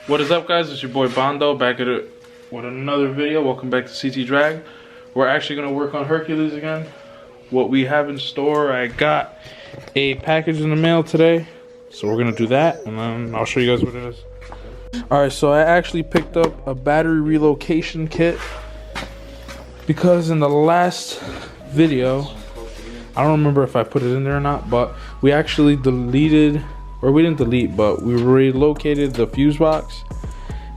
What is up, guys? It's your boy Bondo back at it with another video. Welcome back to CT Drag. We're actually going to work on Hercules again. What we have in store, I got a package in the mail today, so we're going to do that, and then I'll show you guys what it is. Alright, so I actually picked up a battery relocation kit because in the last video, I don't remember if I put it in there or not, but we actually deleted, or we didn't delete, but we relocated the fuse box,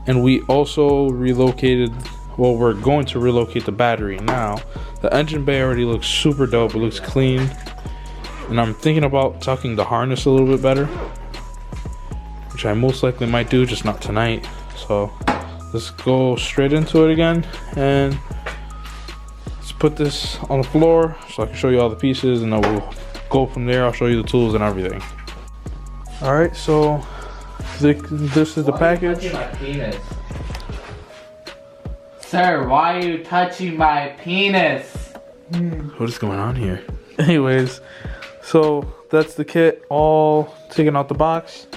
and we also relocated, well, we're going to relocate the battery now. The engine bay already looks super dope, it looks clean, and I'm thinking about tucking the harness a little bit better, which I most likely might do, just not tonight. So let's go straight into it again, and let's put this on the floor so I can show you all the pieces, and then we'll go from there. I'll show you the tools and everything. Alright, so this is the package. Why are you touching my penis? Sir, why are you touching my penis? What is going on here? Anyways, so that's the kit all taken out the box.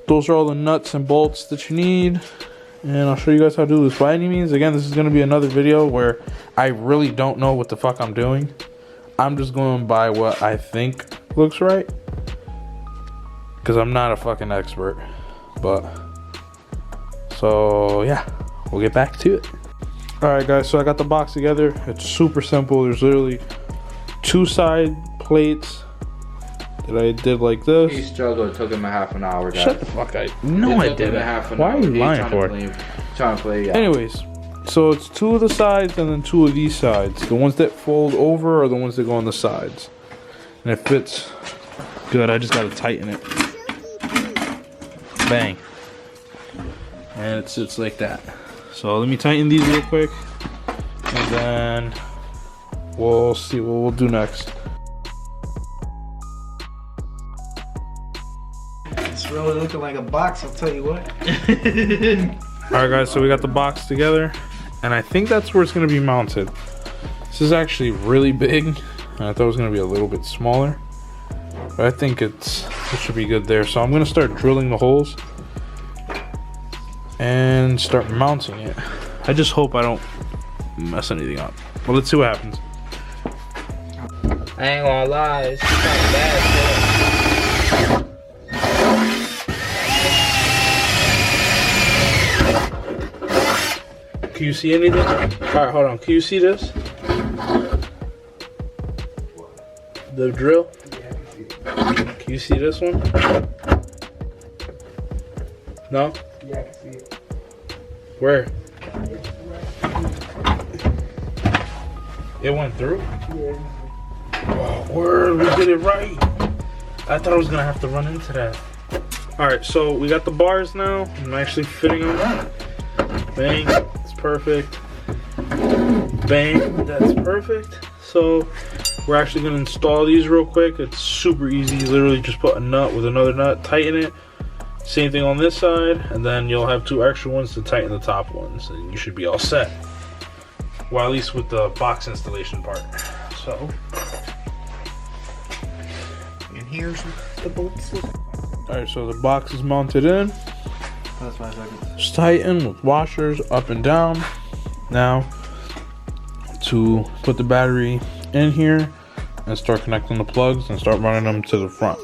Those are all the nuts and bolts that you need, and I'll show you guys how to do this. By any means, again, this is going to be another video where I really don't know what the fuck I'm doing. I'm just going by what I think looks right, because I'm not a fucking expert. But so yeah, we'll get back to it. Alright guys, so I got the box together. It's super simple. There's literally two side plates that I did like this. He struggled. It took him a half an hour. Guys. Shut the fuck up. No, I didn't. Why are you lying for? Trying to play, yeah. Anyways, so it's two of the sides and then two of these sides. The ones that fold over are the ones that go on the sides. And it fits good. I just gotta tighten it. Bang. And it sits like that. So let me tighten these real quick, and then we'll see what we'll do next. It's really looking like a box, I'll tell you what. Alright guys, so we got the box together, and I think that's where it's going to be mounted. This is actually really big, and I thought it was going to be a little bit smaller, but I think it should be good there. So I'm going to start drilling the holes and start mounting it. I just hope I don't mess anything up. Well, let's see what happens. I ain't gonna lie, it's kind of bad shit. Can you see anything? Alright, hold on. Can you see this? The drill? Can you see this one? No? Yeah, I can see it. Where? It went through? Yeah. Oh, word, we did it right. I thought I was gonna have to run into that. Alright, so we got the bars now. I'm actually fitting them. Bang, it's perfect. Bang, that's perfect. So we're actually gonna install these real quick. It's super easy. You literally just put a nut with another nut, tighten it. Same thing on this side, and then you'll have two extra ones to tighten the top ones, and you should be all set. Well, at least with the box installation part. So, And here's the bolts. alright, so the box is mounted in. That's 5 seconds. Just tighten with washers up and down. Now, to put the battery in here and start connecting the plugs and start running them to the front.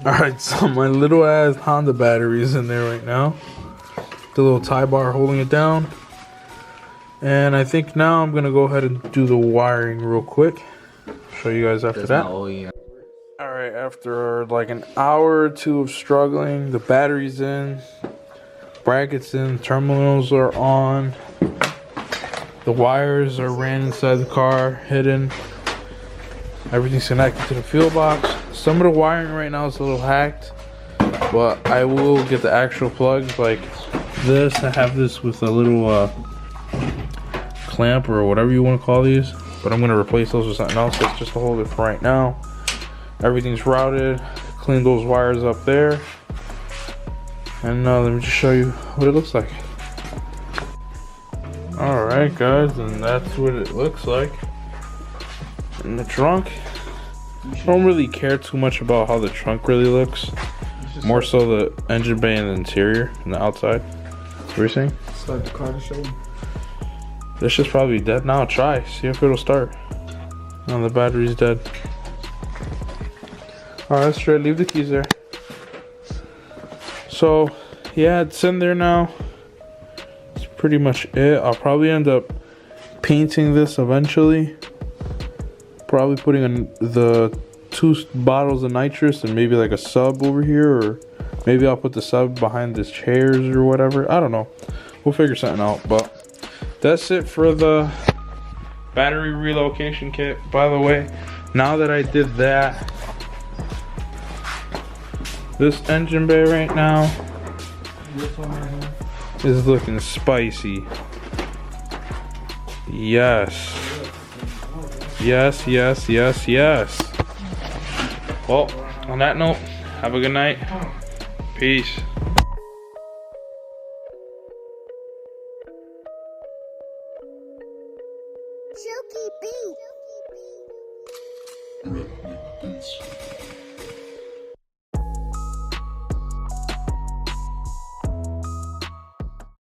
Alright, so my little ass Honda battery is in there right now. The little tie bar holding it down. And I think now I'm going to go ahead and do the wiring real quick. Show you guys after that. Alright, after like an hour or two of struggling, the battery's in. Brackets in, terminals are on. The wires are ran inside the car, hidden. Everything's connected to the fuel box. Some of the wiring right now is a little hacked, but I will get the actual plugs like this. I have this with a little clamp or whatever you want to call these, but I'm going to replace those with something else. That's just to hold it for right now. Everything's routed. Clean those wires up there, and let me just show you what it looks like. Alright guys, and that's what it looks like in the trunk. I don't really care too much about how the trunk really looks. More so the engine bay and the interior and the outside. What were you saying? Start the car to show them. This shit's probably dead now. Try. See if it'll start. No, the battery's dead. Alright, let's try. Leave the keys there. So, yeah, it's in there now. That's pretty much it. I'll probably end up painting this eventually. Probably putting in the 2 bottles of nitrous and maybe like a sub over here, or maybe I'll put the sub behind the chairs or whatever. I don't know. We'll figure something out. But that's it for the battery relocation kit. By the way, now that I did that, this engine bay right now is looking spicy. Yes. Yes, yes, yes, yes. Well, on that note, have a good night. Peace. Silky beat.